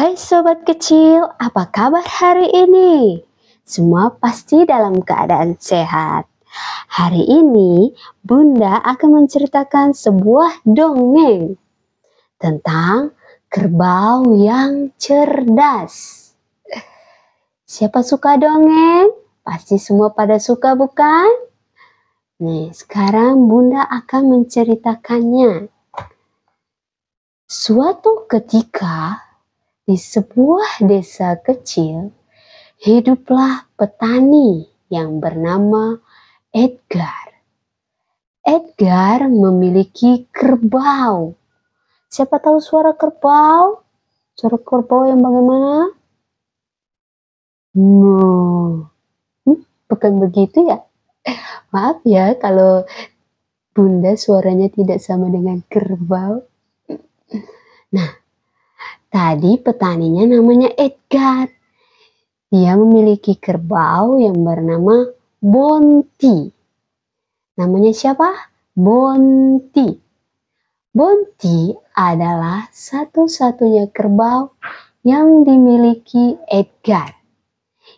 Hai sobat kecil, apa kabar hari ini? Semua pasti dalam keadaan sehat. Hari ini Bunda akan menceritakan sebuah dongeng tentang kerbau yang cerdas. Siapa suka dongeng? Pasti semua pada suka, bukan? Nih, sekarang Bunda akan menceritakannya. Suatu ketika di sebuah desa kecil, hiduplah petani yang bernama Edgar. Edgar memiliki kerbau. Siapa tahu suara kerbau? Suara kerbau yang bagaimana? Bukan begitu ya? Maaf ya kalau Bunda suaranya tidak sama dengan kerbau. Nah, tadi petaninya namanya Edgar. Dia memiliki kerbau yang bernama Bonti. Namanya siapa? Bonti. Bonti adalah satu-satunya kerbau yang dimiliki Edgar.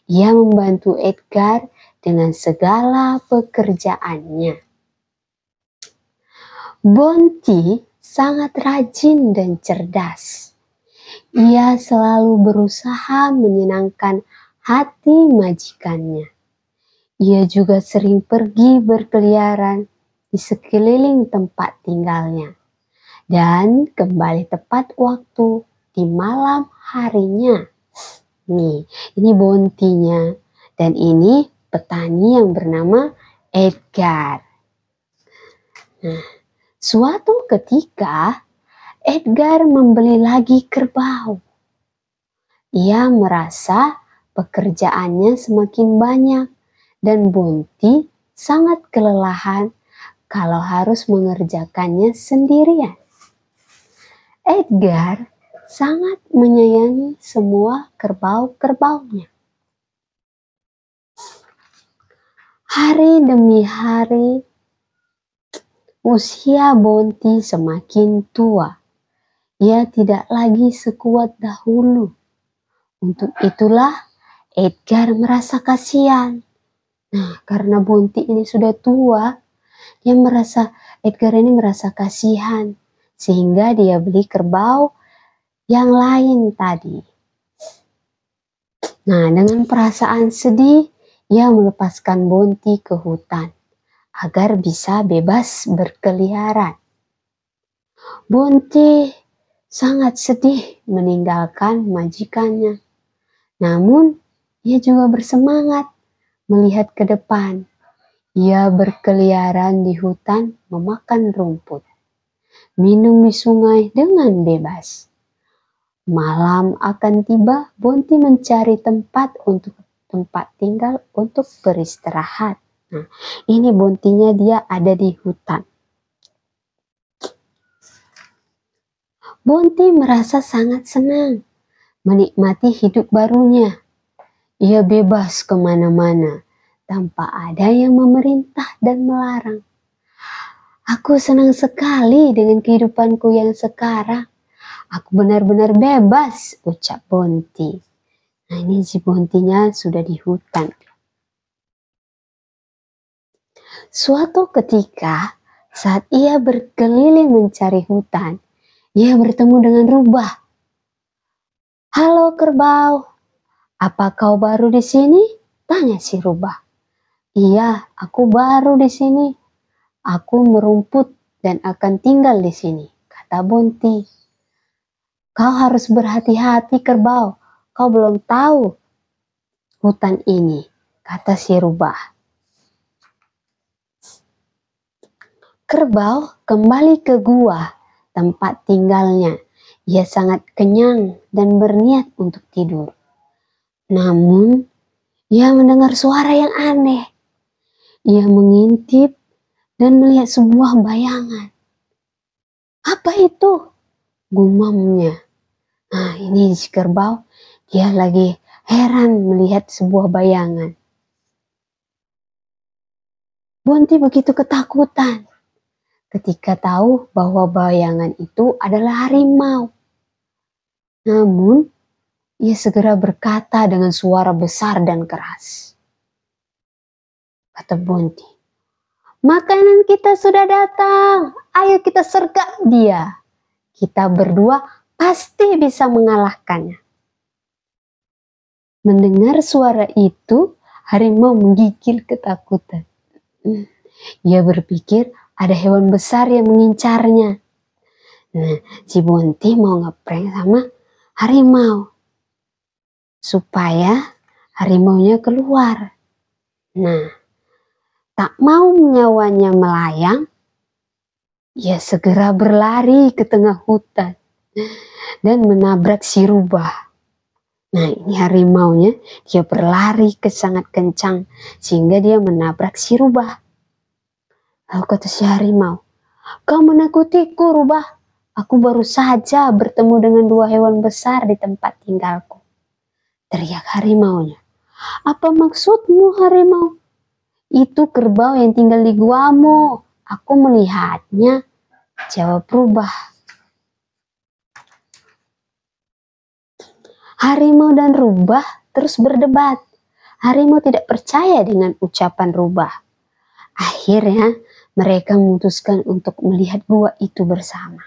Ia membantu Edgar dengan segala pekerjaannya. Bonti sangat rajin dan cerdas. Ia selalu berusaha menyenangkan hati majikannya. Ia juga sering pergi berkeliaran di sekeliling tempat tinggalnya dan kembali tepat waktu di malam harinya. Nih, ini Bontinya dan ini petani yang bernama Edgar. Nah, suatu ketika Edgar membeli lagi kerbau. Ia merasa pekerjaannya semakin banyak dan Bonti sangat kelelahan kalau harus mengerjakannya sendirian. Edgar sangat menyayangi semua kerbau-kerbaunya. Hari demi hari, usia Bonti semakin tua. Ia tidak lagi sekuat dahulu. Untuk itulah Edgar merasa kasihan. Nah, karena Bonti ini sudah tua, Edgar ini merasa kasihan. Sehingga dia beli kerbau yang lain tadi. Nah, dengan perasaan sedih, ia melepaskan Bonti ke hutan agar bisa bebas berkeliaran. Bonti sangat sedih meninggalkan majikannya. Namun, ia juga bersemangat melihat ke depan. Ia berkeliaran di hutan memakan rumput, minum di sungai dengan bebas. Malam akan tiba, Bonti mencari tempat tinggal untuk beristirahat. Nah, ini Bontinya dia ada di hutan. Bonti merasa sangat senang menikmati hidup barunya. Ia bebas kemana-mana tanpa ada yang memerintah dan melarang. Aku senang sekali dengan kehidupanku yang sekarang. Aku benar-benar bebas, ucap Bonti. Nah, ini si Bontinya sudah di hutan. Suatu ketika, saat ia berkeliling mencari hutan, ia bertemu dengan rubah. Halo kerbau, apa kau baru di sini? Tanya si rubah. Iya, aku baru di sini. Aku merumput dan akan tinggal di sini, kata Bonti. Kau harus berhati-hati kerbau, kau belum tahu hutan ini, kata si rubah. Kerbau kembali ke gua, tempat tinggalnya. Ia sangat kenyang dan berniat untuk tidur. Namun, ia mendengar suara yang aneh. Ia mengintip dan melihat sebuah bayangan. Apa itu? Gumamnya. Nah, ini si kerbau, dia lagi heran melihat sebuah bayangan. Bonti begitu ketakutan ketika tahu bahwa bayangan itu adalah harimau. Namun, ia segera berkata dengan suara besar dan keras. Kata Bonti, makanan kita sudah datang, ayo kita sergap dia. Kita berdua pasti bisa mengalahkannya. Mendengar suara itu, harimau menggigil ketakutan. Ia berpikir ada hewan besar yang mengincarnya. Nah, si Bonti mau ngeprank sama harimau supaya harimaunya keluar. Nah, tak mau nyawanya melayang, ia segera berlari ke tengah hutan dan menabrak si rubah. Nah, ini harimaunya, dia berlari sangat kencang sehingga dia menabrak si rubah. Lalu kata si harimau, kau menakutiku rubah, aku baru saja bertemu dengan dua hewan besar di tempat tinggalku. Teriak harimaunya. Apa maksudmu harimau? Itu kerbau yang tinggal di guamu, aku melihatnya, jawab rubah. Harimau dan rubah terus berdebat. Harimau tidak percaya dengan ucapan rubah. Akhirnya mereka memutuskan untuk melihat gua itu bersama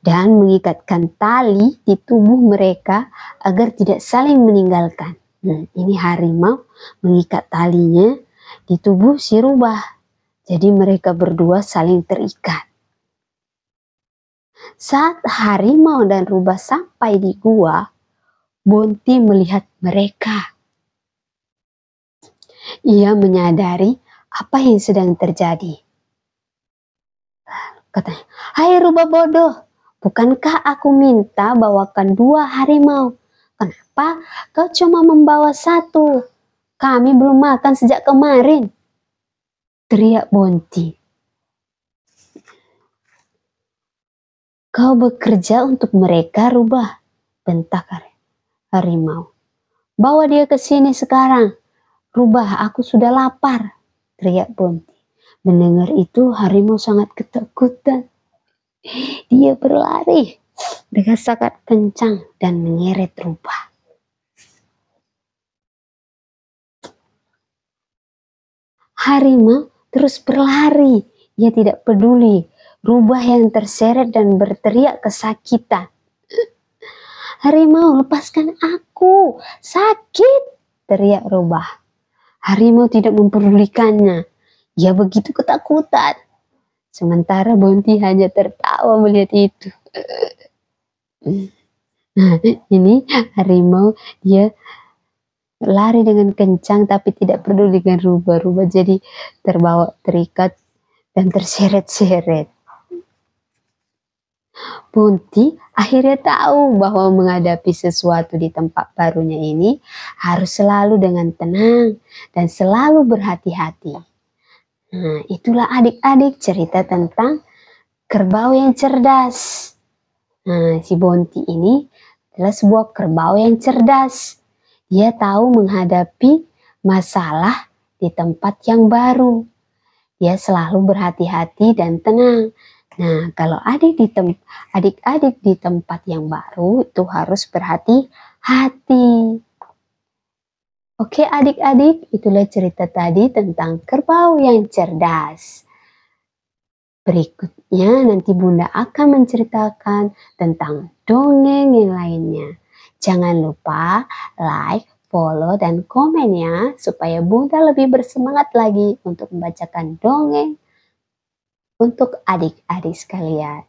dan mengikatkan tali di tubuh mereka agar tidak saling meninggalkan. Ini harimau mengikat talinya di tubuh si rubah. Jadi mereka berdua saling terikat. Saat harimau dan rubah sampai di gua, Bonti melihat mereka. Ia menyadari apa yang sedang terjadi. Katanya, hai rubah bodoh, bukankah aku minta bawakan dua harimau? Kenapa kau cuma membawa satu? Kami belum makan sejak kemarin. Teriak Bonti. Kau bekerja untuk mereka rubah, bentak harimau. Bawa dia ke sini sekarang. Rubah, aku sudah lapar, teriak Bonti. Mendengar itu harimau sangat ketakutan. Dia berlari dengan sangat kencang dan menyeret rubah. Harimau terus berlari. Ia tidak peduli rubah yang terseret dan berteriak kesakitan. Harimau, lepaskan aku, sakit, teriak rubah. Harimau tidak mempedulikannya. Ia begitu ketakutan. Sementara Bonti hanya tertawa melihat itu. Nah, ini harimau dia lari dengan kencang tapi tidak peduli dengan rubah. Rubah jadi terbawa, terikat dan terseret-seret. Bonti akhirnya tahu bahwa menghadapi sesuatu di tempat barunya ini harus selalu dengan tenang dan selalu berhati-hati. Nah, itulah adik-adik cerita tentang kerbau yang cerdas. Nah, si Bonti ini adalah sebuah kerbau yang cerdas. Dia tahu menghadapi masalah di tempat yang baru. Dia selalu berhati-hati dan tenang. Nah, kalau adik-adik di tempat yang baru itu harus berhati-hati. Oke adik-adik, itulah cerita tadi tentang kerbau yang cerdas. Berikutnya nanti Bunda akan menceritakan tentang dongeng yang lainnya. Jangan lupa like, follow, dan komen ya, supaya Bunda lebih bersemangat lagi untuk membacakan dongeng untuk adik-adik sekalian.